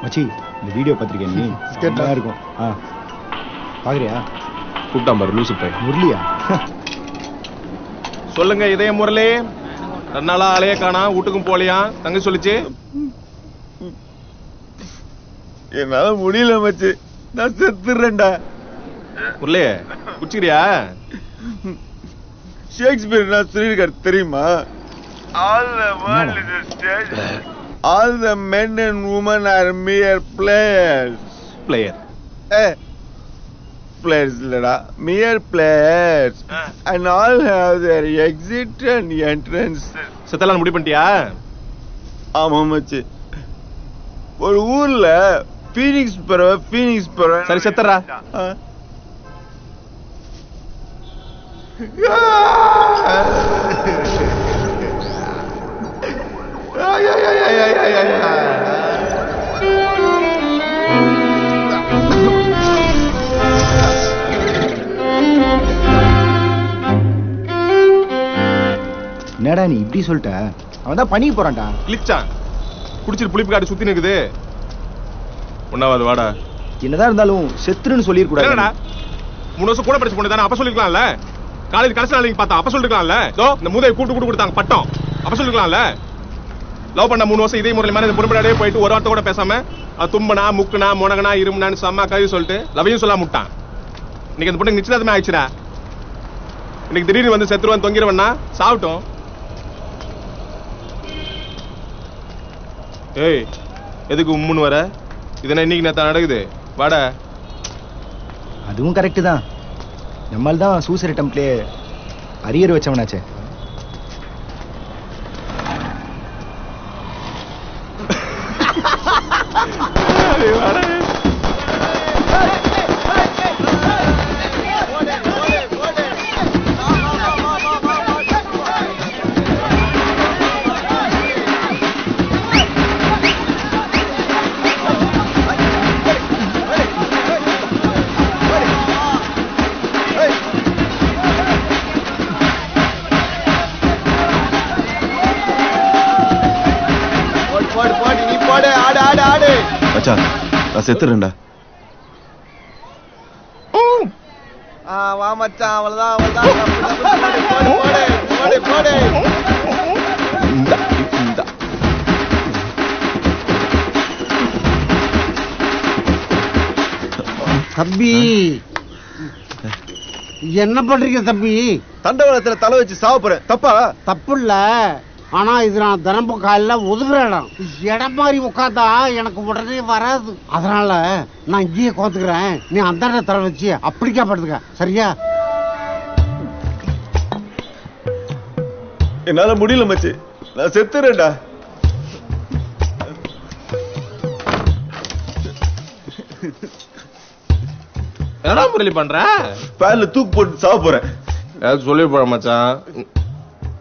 மச்சி இந்த வீடியோ பார்த்திருக்கேன் நீ ஸ்கேட்டா இருக்கும் பாக்குறியா கூப்பிட்டான் பாரு லூசு பை முரளியா சொல்லுங்க இதய முரளி 2 நாளா ஆளையே காணா வீட்டுக்கும் போலியா தங்க சொல்லிச்சு என்னால முடியல மச்சி நான் செத்துறேன்டா முரளி குடிச்சிக்கிறியா ஷேக்ஸ்பியர் நான் சொல்லியிருக்காரு தெரியுமா All the world is a stage. All the men and women are mere players. Player. Players இல்லடா mere players. And all have their exit and entrance. செத்தலாம் முடிவு பண்ணிட்டியா? ஆமா மச்சி. ஒரு ஊர்ல ஃபீனிக்ஸ் பறவை சரி செத்தறா. என்னடா நீ இப்படி சொல்லிட்ட அவன் தான் பண்ணிக்க போறான்டா கிளிச்சான் குடிச்சிட்டு புளிப்பு காட்டு சுத்தி நிக்குது ஒன்னாவது வாடா என்னதான் இருந்தாலும் செத்துருன்னு சொல்லிருக்க கூடாதுடா 3 வருஷம் கூட படிச்சு பொண்ணு தானே அப்ப சொல்லிருக்கலாம்ல காலேஜ் கடைசி நாளைக்கு பார்த்தா அப்ப சொல்லிருக்கலாம்ல தோ இந்த மூதையை கூட்டு கொடுத்தாங்க பட்டம் அப்ப சொல்லிருக்கலாம்ல லவ் பண்ண 3 வருஷம் இதே முறையில மாதிரி பொறுப்படாடே போயிட்டு ஒரு வார்த்தை கூட பேசாம தும்பனா முக்குனா முனகனா இருமுனான்னு செம்ம கழுவி சொல்லிட்டு லவையும் சொல்லாம விட்டான் இன்னைக்கு அந்த பொண்ணுக்கு நிச்சயதார்த்தமே ஆயிடுச்சுடா இன்னைக்கு திடீர்னு வந்து செத்துருவான் தொங்கிடுவன்னா சாப்பிட்டோம் ஏய் எதுக்கு உம்முன்னு வர இதென்ன இன்னைக்கு நேத்தா நடக்குது வாடா அதுவும் கரெக்ட் தான் நம்மால் தான் சூசைட் அட்டம்ப்ட்லயே அரியர் வச்சவனாச்சே மச்சான் நான் செத்துறேன்டா வா மச்சான் அவ்வளவுதான் போடு தம்பி என்ன பண்றீங்க தம்பி தண்டவாளத்துல தலை வச்சு சாவ போறேன் தப்பா தப்பு இல்ல ஆனா இது நான் தினமும் காலையில ஒதுக்குற இடம் மாதிரி உட்காந்தா எனக்கு உடனே வராது அதனால நான் இங்கேயே கோத்துக்கிறேன் நீ அந்த தலை வச்சு அப்படிக்கா படுத்துக்க சரியா என்னால முடியல மச்சி நான் செத்துறேன்டா என்னடா முரளி பண்ற பேர்ல தூக்கு போட்டு சாவ போறேன் சொல்லி போற மச்சான்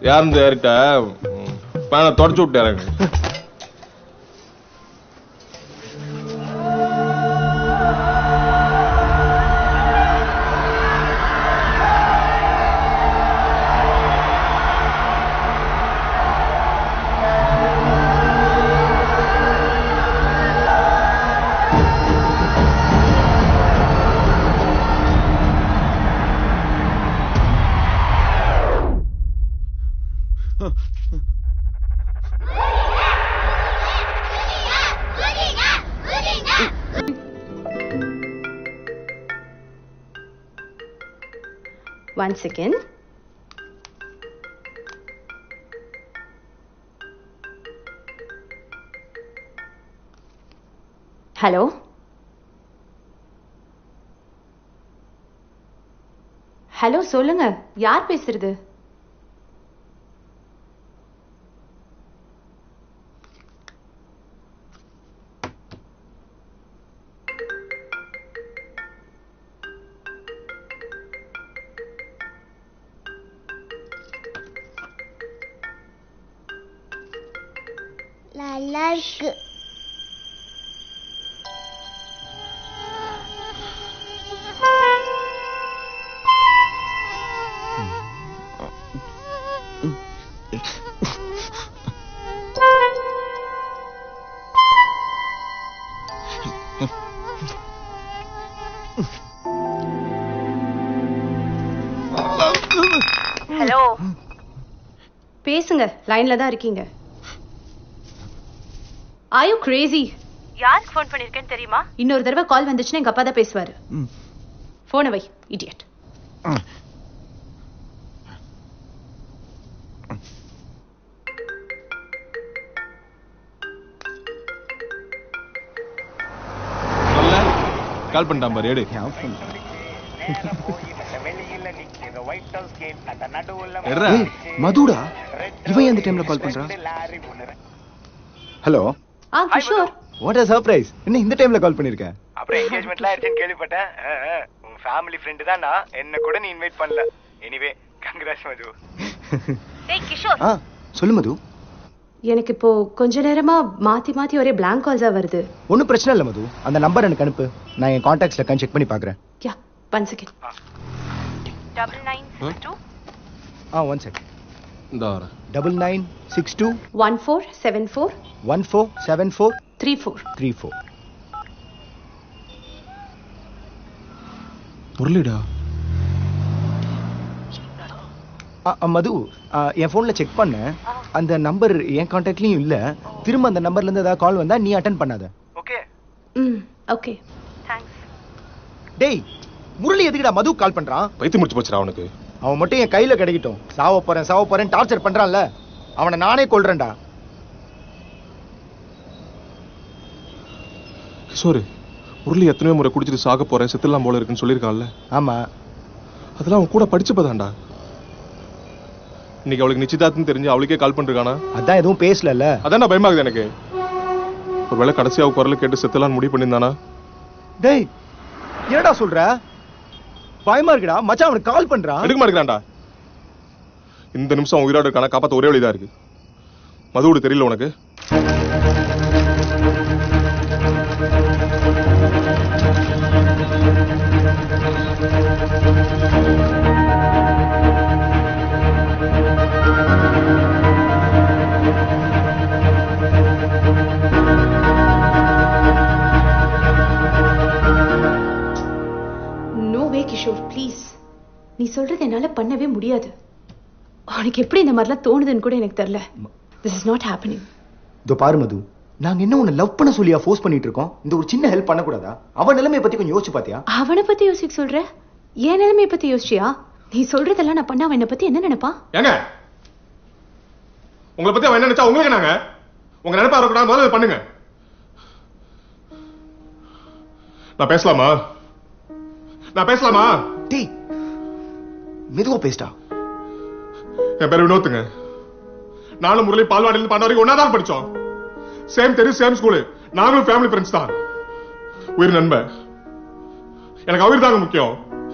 யாருன்னு யாருக்கிட்ட பேனை தொடச்சு விட்டு இறங்கு One second. Hello. ஹலோ சொல்லுங்க யார் பேசுறது நல்லா இருக்கு. ஹலோ, பேசுங்க, லைன்ல தான் இருக்கீங்க. Are you crazy? யாருக்கு ஃபோன் பண்ணிருக்கேன்னு தெரியுமா? இன்னொரு தடவை கால் வந்துச்சுன்னா எங்க அப்பா தான் பேசுவாரு. போனை வை, இடியட். கால் பண்ணிட்டான் பாரு, எடு. மதுடா, இவன் எந்த டைம்ல கால் பண்றான்? Hello. Kishore, what a surprise. என்ன இந்த டைம்ல கால் பண்ணிருக்க? அப்புறம் என்கேஜ்மென்ட்ல ஆயிடுச்சுன்னு கேள்விப்பட்டேன். உன் ஃபேமிலி ஃப்ரெண்ட் தான் நான், என்ன கூட நீ இன்வைட் பண்ணல. எனிவே கங்க்ராட்ஸ் மது. டேய் கிஷோர். சொல்லு மது. எனக்கு இப்போ கொஞ்ச நேரமா மாத்தி மாத்தி ஒரே blank calls வருது. ஒன்னும் பிரச்சனை இல்ல மது. அந்த நம்பர் எனக்கு அனுப்பு. நான் என் கான்டாக்ட்ஸ்ல கன் செக் பண்ணி பார்க்கறேன். யா, 1 second. 9962 1 second. இந்த வர 9962 1474 1474 34. 34. முரளிடா. மது, என் போன்ல செக் பண்ண, அந்த நம்பர் என் கான்டாக்ட்லயும் இல்ல. திரும்ப அந்த நம்பர்ல இருந்து ஏதாவது கால் வந்தா நீ அட்டெண்ட் பண்ணாத. ஓகே. ஓகே. தேங்க்ஸ். டேய், முரளி எதுக்குடா மது கால் பண்றான்? பைத்தியம் முடிச்சு போச்சுடா அவனுக்கு. அவன் மட்டும் என் கையில கிடைக்கட்டும். சாவ போறேன் டார்ச்சர் பண்றான்ல, அவனை நானே கொல்றேன்டா. கிஷோர், முரளி எத்தனையோ முறை குடிச்சிட்டு சாக போறேன், செத்துலாம் போல இருக்குன்னு சொல்லியிருக்கான்ல. ஆமா, அதெல்லாம் அவன் கூட படிச்சப்பதான்டா. இன்னைக்கு அவளுக்கு நிச்சயதார்த்தம் தெரிஞ்சு அவளுக்கே கால் பண்ணிருக்கானா? அதான் எதுவும் பேசல. அதான் பயமாகுது எனக்கு. ஒருவேளை கடைசியா அவ குரலை கேட்டு செத்துலான்னு முடிவு பண்ணியிருந்தானா? டேய், என்னடா சொல்ற? பயமா இருக்குடா மச்சான். அவனுக்கு கால் பண்றான், எடுக்க மாட்டேங்கிறான்டா. இந்த நிமிஷம் அவன் உயிரோடு இருக்கானா? காப்பாத்த ஒரே வழிதான் இருக்கு. மதுவோடு தெரியல உனக்கு? கிஷோர், ப்ளீஸ், நீ சொல்றது என்னால பண்ணவே முடியாது. உனக்கு எப்படி இந்த மாதிரிலாம் தோணுதுன்னு கூட எனக்கு தெரியல. This is not happening. இதோ பாரு மது, நாங்க என்ன உன்னை லவ் பண்ண சொல்லியா ஃபோர்ஸ் பண்ணிட்டு இருக்கோம்? இந்த ஒரு சின்ன ஹெல்ப் பண்ண கூடாதா? அவன் நிலைமையை பத்தி கொஞ்சம் யோசிச்சு பாத்தியா? அவனை பத்தி யோசிக்க சொல்ற? என் நிலைமையை பத்தி யோசிச்சியா? நீ சொல்றதெல்லாம் நான் பண்ணா அவன் என்ன பத்தி என்ன நினைப்பா? ஏங்க, உங்களை பத்தி அவன் என்ன நினைச்சா உங்களுக்கு நாங்க உங்க நினைப்பா இருக்கக்கூடாது. முதல்ல பண்ணுங்க. நான் பேசலாமா? டேய், மெதுவா பேசிட்டா. என் பேர் வினோத்துங்க. நானும் முரளி பால்வாடியிலிருந்து பண்ண வரைக்கும் ஒன்னாதான் படிச்சோம். சேம் தெரு, சேம் ஸ்கூலு. நாங்களும் ஃபேமிலி ஃப்ரெண்ட்ஸ் தான். உயிர் நண்பன். எனக்கு உயிர் தாங்க முக்கியம்.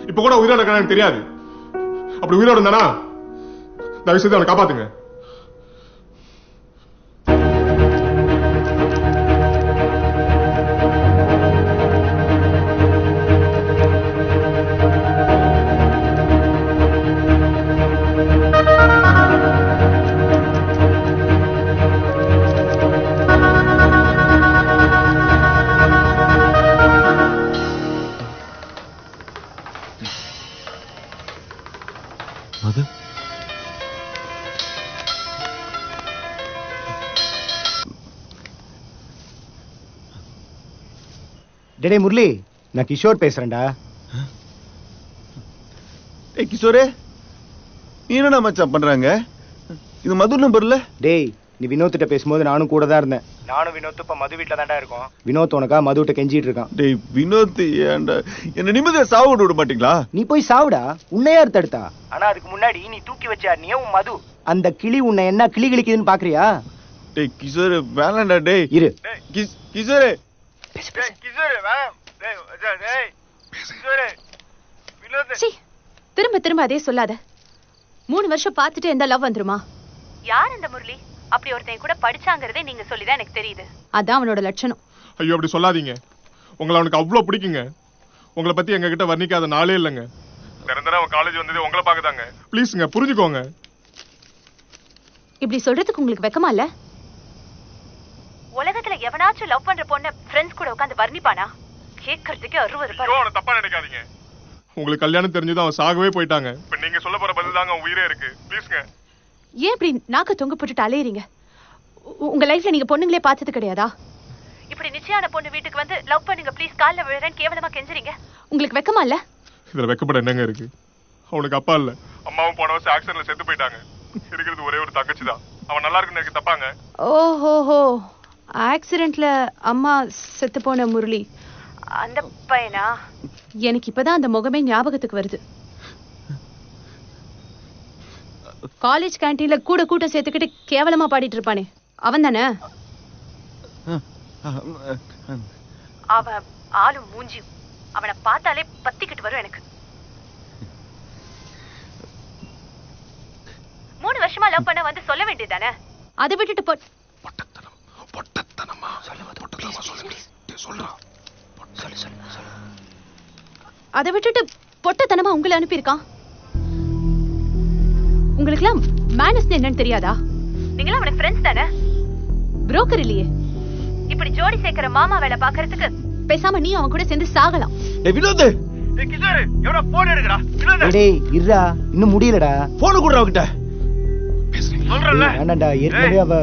இப்ப கூட உயிரோட இருக்கானு எனக்கு தெரியாது. அப்படி உயிரோட இருந்தானா தயவு செய்து அவனை காப்பாத்துங்க. டேய் முரளி, நான் கிஷோர் பேசுறேன்டா. ஏய் கிஷோரே, நீ என்னடா மச்சான் பண்றாங்க? இது மது நம்பர்ல? டேய், நீ வினோத்திட்ட பேசும்போது நானும் கூட தான் இருந்தேன். நானும் வினோத் இப்ப மது வீட்ல தான்டா இருக்கோம். வினோத் உனக்கா மதுட்ட கெஞ்சிட்டு இருக்கான். டேய் வினோத், ஏன்டா என்ன நிம்மதியா சாவு விட மாட்டீங்களா? நீ போய் சாவுடா, உன்னை யார் தடுத்தா? ஆனா அதுக்கு முன்னாடி நீ தூக்கி வச்சா நீ உன் மது. அந்த கிளி உன்னை என்ன கிளி கிளிக்குதுன்னு பாக்குறியா? டேய் கிஷோரே வேணாம்டா. டேய் இரு. கிஷோரே திரும்ப திரும்ப அதே சொல்லாத. 3 வருஷம் பார்த்துட்டு எந்த லவ் வந்துருமா? யார் இந்த முரளி? அப்படி ஒருத்தன் கூட படிச்சாங்கிறதே நீங்க சொல்லிதான் எனக்கு தெரியுது. அதான் அவனோட லட்சணம். ஐயோ அப்படி சொல்லாதீங்க. உங்களை அவனுக்கு அவ்வளவு பிடிக்குங்க. உங்களை பத்தி எங்க கிட்ட வர்ணிக்காத நாளே இல்லைங்க. நிரந்தரம் அவன் காலேஜ் வந்ததே உங்களை பார்க்கதாங்க. ப்ளீஸ்ங்க புரிஞ்சுக்கோங்க. இப்படி சொல்றதுக்கு உங்களுக்கு வெக்கமா இல்ல? உலகத்துல எவனாச்சும் லவ் பண்ற பொண்ண ஃப்ரெண்ட்ஸ் கூட உட்கார்ந்து வர்ணிப்பானா? கேட்கறதுக்கே அருவருப்பா. தப்பா நினைக்காதீங்க. உங்களுக்கு கல்யாணம் தெரிஞ்சது அவன் சாகவே போயிட்டாங்க. இப்ப நீங்க சொல்ல போற பதில் தாங்க அவன் உயிரே இருக்கு. ப்ளீஸ்ங்க. ஏன் இப்படி நாக்க தொங்க போட்டுட்டு அலையறீங்க? உங்க லைஃப்ல நீங்க பொண்ணுங்களே பார்த்தது கிடையாதா? இப்படி நிச்சயான பொண்ணு வீட்டுக்கு வந்து லவ் பண்ணுங்க ப்ளீஸ் கால்ல விழுறேன்னு கேவலமா கெஞ்சறீங்க. உங்களுக்கு வெக்கமா இல்ல? இதுல வெக்கப்பட என்னங்க இருக்கு? அவனுக்கு அப்பா இல்ல, அம்மாவும் போன வருஷம் ஆக்சிடென்ட்ல செத்து போயிட்டாங்க. இருக்கிறது ஒரே ஒரு தங்கச்சி தான். அவன் நல்லா இருக்குன்னு எனக்கு தப்பாங்க. ஓஹோஹோ, ஆக்சிடென்ட்ல அம்மா செத்து போன முரளி அந்த பையனா? எனக்கு இப்பதான் அந்த முகமே ஞாபகத்துக்கு வருது. காலேஜ் கேண்டீன்ல கூட கூட்டம் சேர்த்துக்கிட்டு கேவலமா பாடிட்டு இருப்பானே அவன் தானே? அவன் ஆளும் மூஞ்சி அவனை பார்த்தாலே பத்திக்கிட்டு வரும் எனக்கு. 3 வருஷமா லவ் பண்ண வந்து சொல்ல வேண்டியதானே? அதை விட்டுட்டு அதை விட்டுட்டு பொட்டத்தனமா உங்களை அனுப்பியிருக்கான். உங்களுக்குலாம் மேனஸ் என்னன்னு தெரியாதா? நீங்களாம் அவனுக்கு ஃப்ரெண்ட்ஸ் தானே, புரோக்கர் இல்லையே. இப்படி ஜோடி சேர்க்கிற மாமா வேலை பாக்குறதுக்கு பேசாம நீ அவன் கூட சேர்ந்து சாகலாம். வினோத், கிஷோர் எவனோ போன் எடுக்கடா. வினோத் டேய் இருடா, இன்னும் முடியலடா. போன் குடுறா அவகிட்ட. சொல்றல வேண்டாம்டா, ஏற்கனவே அவ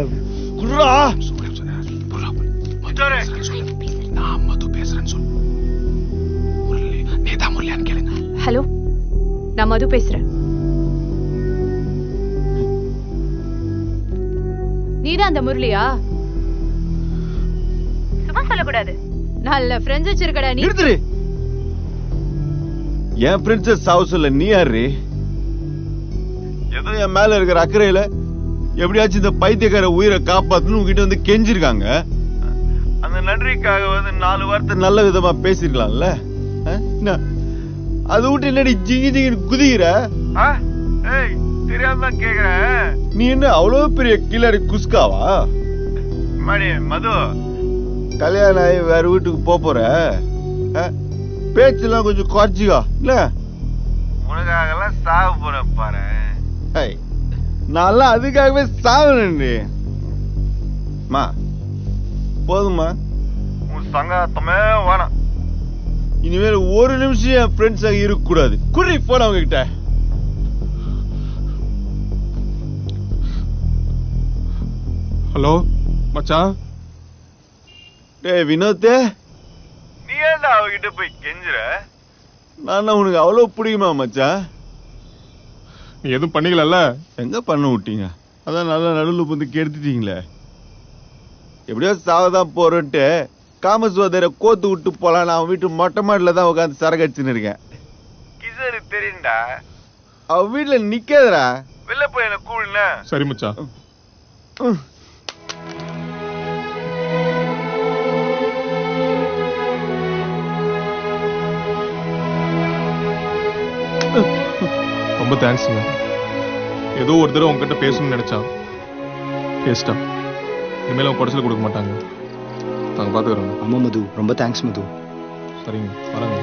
குடுறா. கிஷோர் நான் மது பேசுறேன்னு சொல்லு. முரளி நீதான் முரளியான்னு கேளுங்க. ஹலோ, நான் மது பேசுறேன். நீதான் அந்த முரளியா? சும்மா சொல்லக்கூடாது. நல்ல ஃப்ரெண்ட்ஸ் வச்சிருக்கடா நீ. நிறுத்துரு. என் பிரின்சஸ் ஹவுஸ்ல நீ யாரு? ஏதோ என் மேல இருக்கிற அக்கறையில எப்படியாச்சும் இந்த பைத்தியக்கார உயிரை காப்பாத்துன்னு உங்ககிட்ட வந்து கெஞ்சிருக்காங்க. அந்த நன்றிக்காக வந்து 4 வார்த்தை நல்ல விதமா பேசிருக்கலாம்ல. அதை விட்டு என்னடி ஜிங்கி ஜிங்கின்னு குதிக்கிற? தெரியாம கேக்குறேன். நீ என்ன அவ்வளவு பெரிய கிளறி குஸ்காவா? மது கல்யாணம் ஆகி வேற வீட்டுக்கு போற, பேச்செல்லாம் கொஞ்சம் குறைச்சிக்கோ. இல்ல உனக்காகலாம் சாக போறேன் பாரு. நான் அதுக்காகவே சாவனேன்மா. போதுமா, உன் சங்காத்தமே வேணாம். இனிமேல் ஒரு நிமிஷம் என் ஃப்ரெண்ட்ஸாக இருக்க கூடாது. குறி போன அவங்க கிட்ட. ஹலோ மச்சான். டேய் வினோத், நீ ஏன்டா அவகிட்ட போய் கெஞ்சுற? நான் உனக்கு அவ்வளவு பிடிக்குமா மச்சான்? நீ எதுவும் பண்ணிக்கல. எங்க பண்ண விட்டீங்க? அதான் நல்லா நடுவில் வந்து கெடுத்துட்டீங்களே. எப்படியோ சாவதான் போறேன்ட்டு காமஸ்வாதரை கோத்து விட்டு போலாம். நான் வீட்டு மொட்டை மாடில தான் உட்காந்து சரக்கு அடிச்சுன்னு இருக்கேன். கிஷோரு தெரியுண்டா, அவ வீட்டுல நிக்காதரா. வெளில போய் என்ன கூடுன. சரி மச்சான். ரொம்ப தேங்க்ஸ்ங்க. ஏதோ ஒரு தடவை உங்ககிட்ட பேசணும்னு நினைச்சான், பேசிட்டான். இனிமேல் அவன் குறைச்சல் கொடுக்க மாட்டாங்க. நாங்க பாத்துக்கிறோம். ஆமா மது, ரொம்ப தேங்க்ஸ் மது. சரிங்க, வரேங்க.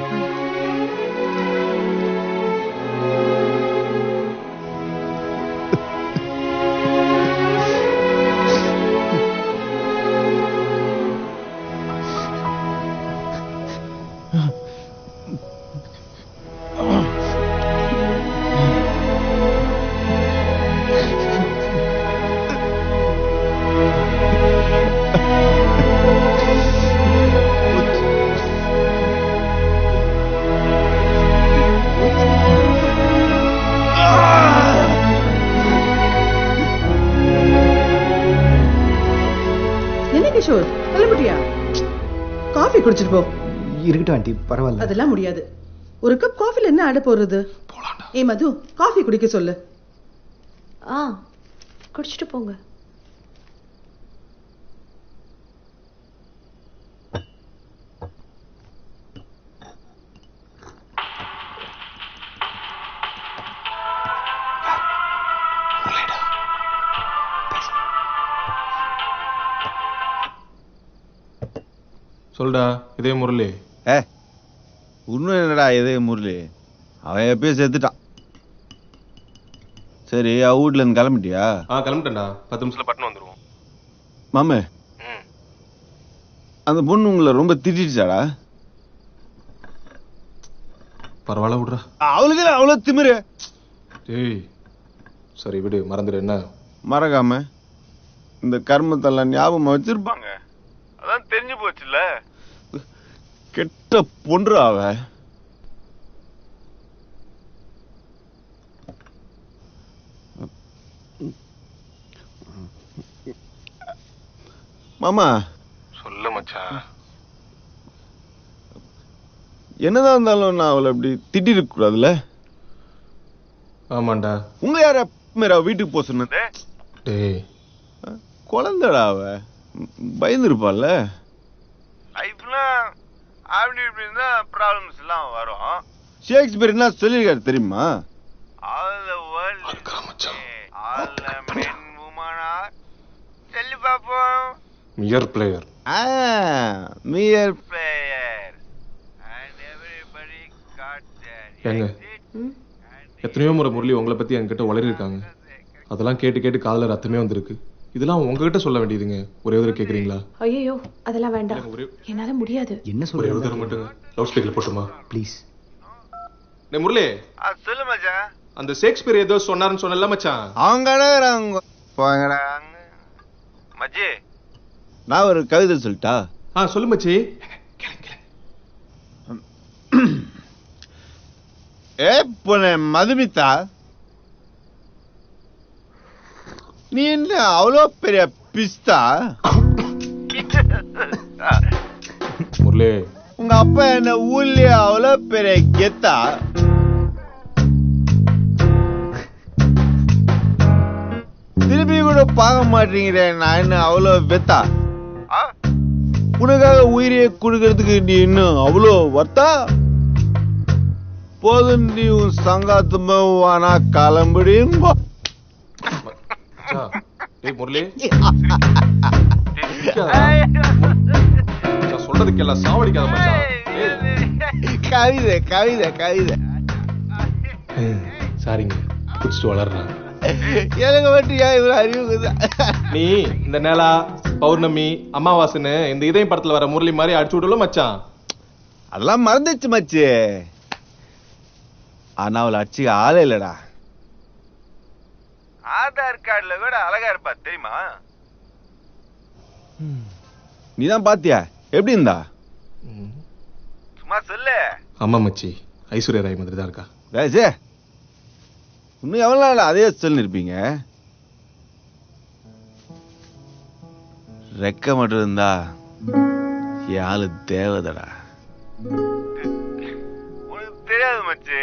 கிஷோர், கிளம்பிட்டியா? காஃபி குடிச்சிட்டு போ. இருக்கட்டும் ஆண்டி, பரவாயில்ல. அதெல்லாம் முடியாது. ஒரு கப் காஃபில என்ன ஆட போறது? ஏ மது, காஃபி குடிக்க சொல்லு. குடிச்சிட்டு போங்க. சொல்டா இதே முரளி. இன்னும் என்னடா இதே முரளி? அவன் எப்பயும் செத்துட்டான். சரி, வீட்டுல இருந்து கிளம்பிட்டியா? கிளம்பிட்டேன்டா. 10 நிமிஷத்துல பட்டன் வந்துருவோம். மாமே, அந்த பொண்ணு உங்களை ரொம்ப திட்டாடா? பரவாயில்ல விடுறா. அவளுக்கு அவ்வளவு திமிரு. ஏய் சரி விடு, மறந்துடு. என்ன மறக்காம இந்த கர்மத்தெல்லாம் ஞாபகம் வச்சிருப்பாங்க. அதான் தெரிஞ்சு போச்சுல்ல. கெட்ட பொன்று அவ. மாமா சொல்ல மச்சான். என்னதான் இருந்தாலும் நான் அவளை அப்படி திட்டி இருக்க கூடாதுல்ல? ஆமாண்டா. உங்க யார வீட்டுக்கு போக சொன்னது? டேய் குழந்தைடா அவ, பயந்துருப்பாள்ல. ஷேக்ஸ்பியர் என்ன சொல்லியிருக்காரு தெரியுமா? மியர் பிளேயர். மியர் ஏங்க எத்தனையோ முறை முரளி உங்களை பத்தி என்கிட்ட வளரிருக்காங்க. அதெல்லாம் கேட்டு கேட்டு காதுல ரத்தமே வந்திருக்கு. இதெல்லாம் உங்ககிட்ட சொல்ல வேண்டியதுங்க. ஒரே ஒரு கேக்குறீங்களா? ஐயோ அதெல்லாம் வேண்டாம், என்னால முடியாது. என்ன ஒரே சொல்ற? ஒரு மட்டும் லவுட் ஸ்பீக்கர்ல போட்டுமா ப்ளீஸ். டேய் முரளி, சொல்லு மச்சான். அந்த ஷேக்ஸ்பியர் ஏதோ சொன்னாருன்னு சொன்னல மச்சான். அவங்க போங்கடா மச்சி. நான் ஒரு கவிதை சொல்லிட்டா? சொல்லு மச்சி. பொண்ணு மதுமிதா, நீ என்ன அவ்வளோ பெரிய பிஸ்தா? முரளி, உங்க அப்பா என்ன ஊர்லயே அவ்வளோ பெரிய கெத்தா? திருப்பி கூட பார்க்க மாட்டீங்களே, நான் என்ன அவ்வளோ வெத்தா? உனக்காக உயிரையே கொடுக்கறதுக்கு நீ இன்னும் அவ்வளோ வர்த்தா? போதும், நீ உன் சங்காத்தமா வானா கிளம்பிடியும். முரளி சொல்றதுக்கு எல்லாம் சாவடிக்காத மச்சான். கவிதை கவிதை கவிதை. சாரிங்க, குடிச்சிட்டு வளர்றேன். எனக்கு மட்டும் ஏன் இவ்வளவு அறிவுக்குதா? நீ இந்த நிலா, பௌர்ணமி, அமாவாசைன்னு இந்த இதயம் படத்துல வர முரளி மாதிரி அடிச்சு விடல மச்சான். அதெல்லாம் மறந்துச்சு மச்சி. ஆனா அவளை அடிச்சு ஆளே இல்லடா. ஆதார் கார்டுல கூட அழகா இருப்பா தெரியுமா? நீதான் பாத்தியா எப்படி இருந்தா? சும்மா சொல்லு. ஆமா மச்சி, ஐஸ்வர்யா ராய் மாதிரி தான் இருக்கா. ராஜே, இன்னும் எவ்வளவு நாள் அதே சொல்லி இருப்பீங்க? ரெக்க மட்டும் இருந்தா யாழு தேவதடா. உனக்கு தெரியாது மச்சி,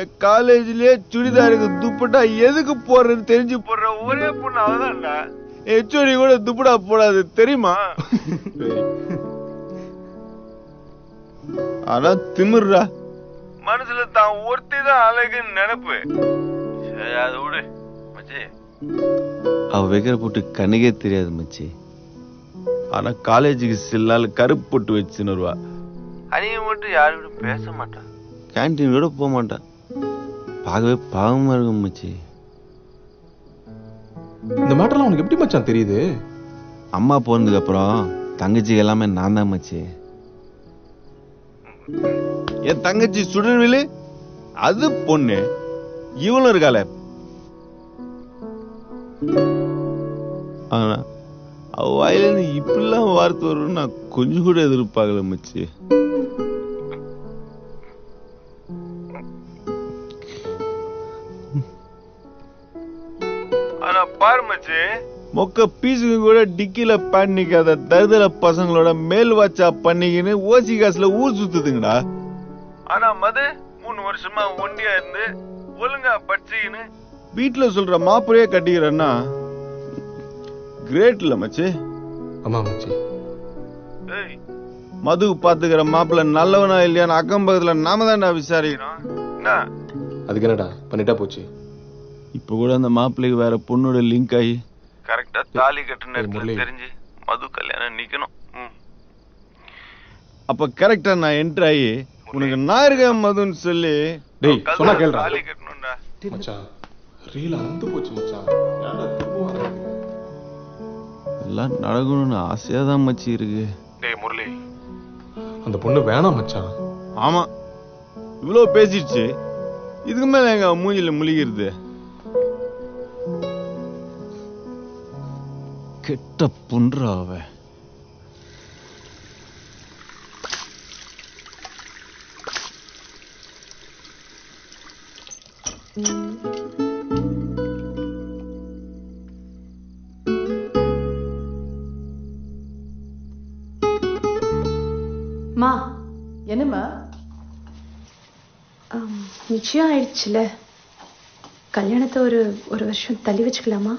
என் காலேஜ்லயே சுடிதாருக்கு துப்பட்டா எதுக்கு போடுறேன்னு தெரிஞ்சு போடுற ஒரே பொண்ணு அவதான்டா. HOD கூட துப்பட்டா போடாது தெரியுமா? ஆனா திமிர்றா, மனசுல தான் ஒருத்தி தான் அழகுன்னு நினைப்பு. சரி அது விடு மச்சி. அவ வைக்கிற போட்டு கண்ணுக்கே தெரியாது மச்சி. ஆனா காலேஜுக்கு சில்லால கருப்பு போட்டு வச்சுன்னு வருவா. அன்னைக்கு மட்டும் யாரு கூட பேச மாட்டான், கேன்டீன் கூட போக மாட்டான். பார்க்கவே பாவமா இருக்கும் மச்சி. இந்த மேட்டர்லாம் உனக்கு எப்படி மச்சான் தெரியுது? அம்மா போனதுக்கு அப்புறம் தங்கச்சிக்கு எல்லாமே நான் தான் மச்சி. என் தங்கச்சி சுடர்விழி அது பொண்ணு, இவளும் இருக்காள. ஆனா அவ வாயிலிருந்து இப்படிலாம் வார்த்தை வரும் நான் கொஞ்சம் கூட எதிர்பார்க்கல மச்சி. ஆனா பாரு மச்சி, மொக்க பீஸுக்கு கூட டிக்கில பண்ணிக்காத தருதல பசங்களோட மேல் வாட்சா பண்ணிக்கின்னு ஓசி காசுல ஊர் சுத்துதுங்கடா. ஆனா மது 3 வருஷமா ஒண்டியா இருந்து ஒழுங்கா படிச்சுக்கின்னு வீட்டுல சொல்ற மாப்பிளையே கட்டிக்கிறன்னா கிரேட் இல்ல மச்சி? ஆமா மச்சி. மது பாத்துக்கிற மாப்பிள்ள நல்லவனா இல்லையான்னு அக்கம் பக்கத்துல நாம தான் விசாரிக்கிறோம். அதுக்கு என்னடா பண்ணிட்டா போச்சு. இப்ப கூட அந்த மாப்பிள்ளைக்கு வேற பொண்ணோட லிங்க் ஆகி கரெக்டா தாலி கட்டுன தெரிஞ்சு மது கல்யாணம் நிக்கணும். அப்ப கரெக்டா நான் என்ட்ரு ஆகி உனக்கு நான் இருக்கேன் மதுன்னு சொல்லி டேய் சொன்னா கேளுடா தாலி கட்டணும்டா. மச்சான் ரீல் அந்து போச்சு மச்சான் ஏன்டா திரும்ப வர எல்லாம் நடக்கணும்னு ஆசையா தான் மச்சி இருக்கு. டேய் முரளி அந்த பொண்ணு வேணாம் மச்சான். ஆமா இவ்வளோ பேசிடுச்சு, இதுக்கு மேல எங்க மூஞ்சில முழிக்கிறது? கெட்ட புன்றா அவ. மா என்னம்மா? நிச்சயம் ஆயிடுச்சுல, கல்யாணத்தை ஒரு வருஷம் தள்ளி வச்சுக்கலாமா?